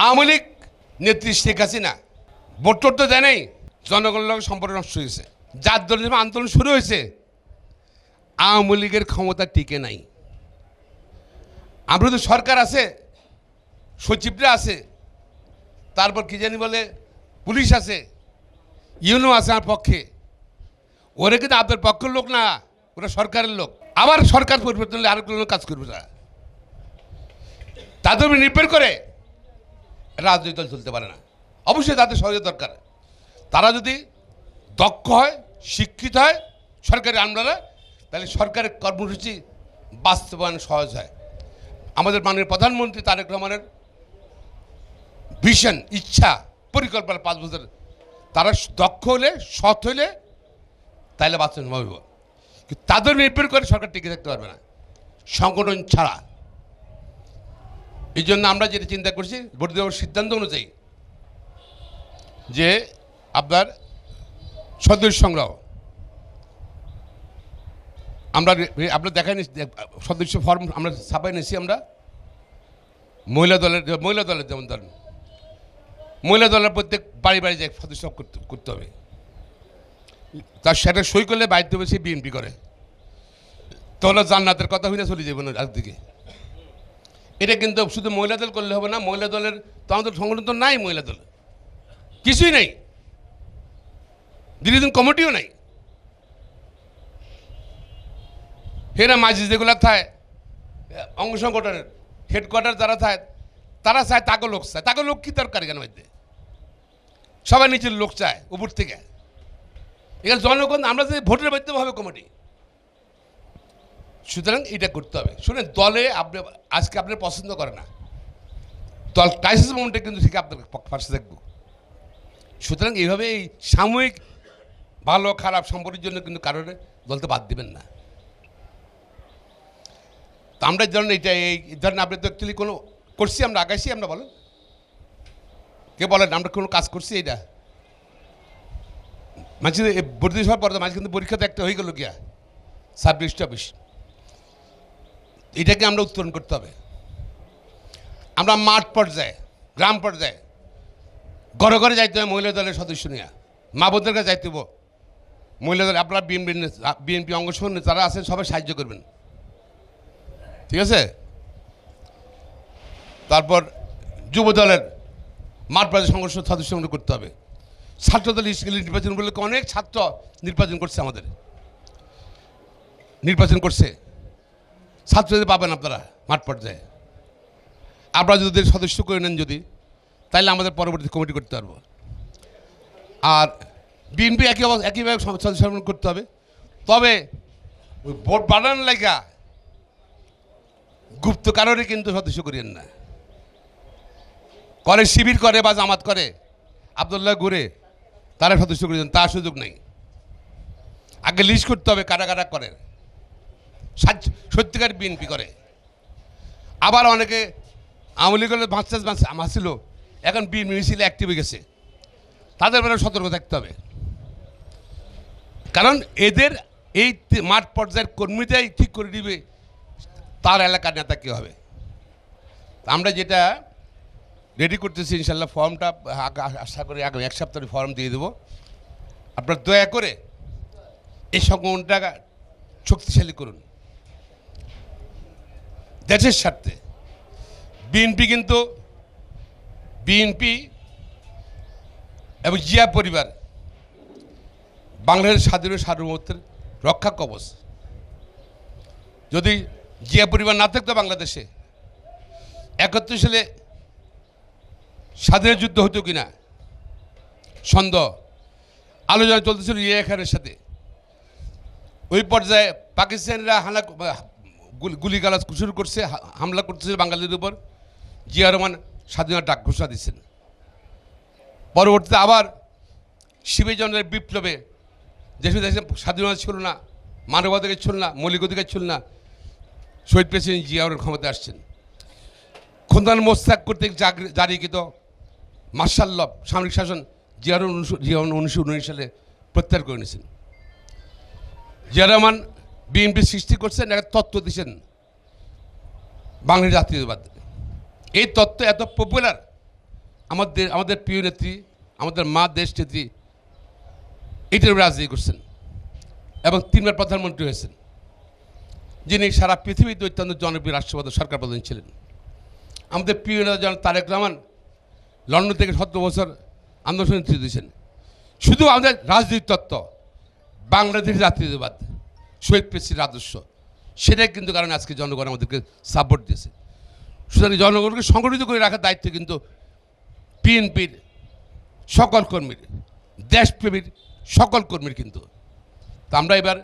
আওয়ামী লীগ নেত্রী শেখ হাসিনা ভোট তো দেয় নাই, জনগণের লগে সম্পর্ক নষ্ট হয়েছে। যার দলের যখন আন্দোলন শুরু হয়েছে আওয়ামী লীগের ক্ষমতা টিকে নাই। আমরা তো সরকার আছে, সচিবরা আছে, তারপর কি জানি বলে পুলিশ আছে, ইউনো আছে আমার পক্ষে। ওরা কিন্তু আপনার পক্ষের লোক না, ওরা সরকারের লোক। আবার সরকার পরিবর্তন হলে আরেক লোক কাজ করবে তারা, তাদের উপর নির্ভর করে রাজনৈতিক দল চলতে পারে না। অবশ্যই তাদের সহযোগিতা দরকার। তারা যদি দক্ষ হয়, শিক্ষিত হয় সরকারি আমলারা, তাহলে সরকারের কর্মসূচি বাস্তবায়ন সহজ হয়। আমাদের মাননীয় প্রধানমন্ত্রী তারেক রহমানের ভিশন, ইচ্ছা, পরিকল্পনা 5 বছর, তারা দক্ষ হলে, সৎ হইলে তাহলে বাস্তবায়ন হবে। কিন্তু তাদের নির্ভর করে সরকার টিকে থাকতে পারবে না সংগঠন ছাড়া। এই জন্য আমরা যেটা চিন্তা করছি, ভোট দেওয়ার সিদ্ধান্ত অনুযায়ী যে আপনার সদস্য সংগ্রহ আমরা দেখাই নিচ্ছি, সদস্য ফর্ম আমরা ছাপাই নিচ্ছি। আমরা মহিলা দলের যেমন ধরেন মহিলা দলের প্রত্যেক বাড়ি বাড়ি যায় সদস্য করতে হবে। তার সেটা সই করলে বাড়িতে বসে বিএনপি করে, তাহলে জান্নাতের কথা হইলে চলে যাবে না একদিকে। এটা কিন্তু শুধু মহিলা দল করলে হবে না। মহিলা দলের তো আমাদের সংগঠন তো নাই, মহিলা দল কিছুই নেই, দীর্ঘদিন কমিটিও নাই। হেরা মাঝি যেগুলো থায় অঙ্গ সংগঠনের হেডকোয়ার্টার যারা থায়, তারা চায় তাকে লোক চায়। তাকে লোক কি দরকার এখানে মধ্যে? সবাই নিচের লোক চায় উপর থেকে। এখানে জনগণ আমরা যে ভোটের মাধ্যমে হবে কমিটি, সুতরাং এটা করতে হবে। শুনেন, দলে আপনি আজকে আপনার পছন্দ করে না, দল ক্রাইসিস মোমেন্টে কিন্তু ঠিক আপনার পাশে থাকবো। সুতরাং এইভাবে এই সাময়িক ভালো খারাপ সম্পর্কের জন্য কিন্তু কারণে দলতে বাদ দিবেন না। তা আমরা ধরেন এটা এই ধরেন আপনি তো অ্যাকচুয়ালি কোনো করছি, আমরা আগাইছি, আমরা বলেন কে বলেন আমরা কোনো কাজ করছি? এটা মাঝে ভর্তি হওয়ার পর মাঝে কিন্তু পরীক্ষা তো একটা হয়ে গেল গিয়া 26-24, এটাকে আমরা উত্তরণ করতে হবে। আমরা মাঠ পর্যায়ে, গ্রাম পর্যায়ে, ঘরে ঘরে যাইতে হবে মহিলা দলের সদস্য নিয়ে, মা বোনদের কাছে যাইতে হবে মহিলা দল। আপনারা বিএনপি অংশগ্রহণ যারা আছেন সবাই সাহায্য করবেন, ঠিক আছে? তারপর যুব দলের মাঠ পর্যায়ে সংঘর্ষ সদস্য করতে হবে। ছাত্রদল স্কুল নির্বাচন করলে অনেক ছাত্র নির্বাচন করছে, আমাদের নির্বাচন করছে, ছাত্রদের পাবেন আপনারা মাঠ পর্যায়ে। আপনারা যদি সদস্য করে নেন যদি, তাহলে আমাদের পরবর্তী কমিটি করতে পারবো। আর বিএনপি একইভাবে সদস্য করতে হবে। তবে ওই ভোট বাড়ানোর লাগা গুপ্ত কারণে কিন্তু সদস্য করিয়েন না। করে শিবির করে বা জামাত করে, আবদুল্লাহ ঘুরে তারা সদস্য করেছেন, তার সুযোগ নেই। আগে লিস্ট করতে হবে কারা কারা করে, সত্যিকার বিএনপি করে। আবার অনেকে আওয়ামী লীগের মাসছিল, এখন বিএনপি মিছিল অ্যাক্টিভ হয়ে গেছে, তাদের বেলা সতর্ক থাকতে হবে। কারণ এদের এই মাঠ পর্যায়ের কর্মীটাই ঠিক করে দিবে তার এলাকার নেতা কী হবে। আমরা যেটা রেডি করতেছি ইনশাল্লাহ, ফর্মটা আশা করি আগামী 1 সপ্তাহে ফর্ম দিয়ে দেবো। আপনারা দয়া করে এই সংগঠনটা শক্তিশালী করুন দেশের স্বার্থে। বিএনপি এবং জিয়া পরিবার বাংলাদেশের স্বাধীন সার্বভৌমত্বের রক্ষা কবচ। যদি জিয়া পরিবার না থাকতো বাংলাদেশে 71 সালে স্বাধীনতা যুদ্ধ হতো কিনা সন্দেহ। আলোচনা চলতেছিল ইয়া খানের সাথে। ওই পর্যায়ে পাকিস্তানিরা গুলিগালাজ শুরু করছে, হামলা করতেছিল বাঙালিদের উপর। জিয়া রহমান স্বাধীনতার ডাক ঘোষণা দিচ্ছেন। পরবর্তীতে আবার শিবিজনের বিপ্লবে দেশে দেশে স্বাধীনতা ছিল না, মানবাধিকার ছিল না, মৌলিক অধিকার ছিল না, শহীদ প্রেসিডেন্ট জিয়াউর ক্ষমতায় আসছেন। খুলনার মোস্তাক কর্তৃক জারিকৃত মার্শাল ল সামরিক শাসন জিয়া 1919 সালে প্রত্যাহার করে নিয়েছেন। জিয়া রহমান বিএনপি সৃষ্টি করছেন, একটা তত্ত্ব দিয়েছেন বাংলাদেশ জাতীয়তাবাদ। এই তত্ত্ব এত পপুলার আমাদের প্রিয় নেত্রী, আমাদের মা দেশ নেত্রী এটার রাজনীতি করছেন এবং 3বার প্রধানমন্ত্রী হয়েছেন, যিনি সারা পৃথিবীতে অত্যন্ত জনপ্রিয় রাষ্ট্রপ্রধান সরকার প্রধান ছিলেন। আমাদের প্রিয় নেতা জন তারেক রহমান লন্ডন থেকে 17 বছর আন্দোলন নেতৃত্ব দিয়েছেন। শুধু আমাদের রাজনীতির তত্ত্ব, বাংলাদেশ জাতীয়তাবাদ, শহীদ প্রেসিডেন্ট আদর্শ, সেটাই কিন্তু কারণে আজকে জনগণ আমাদেরকে সাপোর্ট দিয়েছে। সুতরাং জনগণকে সংগঠিত করে রাখার দায়িত্ব কিন্তু বিএনপির সকল কর্মীর, দেশপ্রেমীর সকল কর্মীর কিন্তু। তা আমরা এবার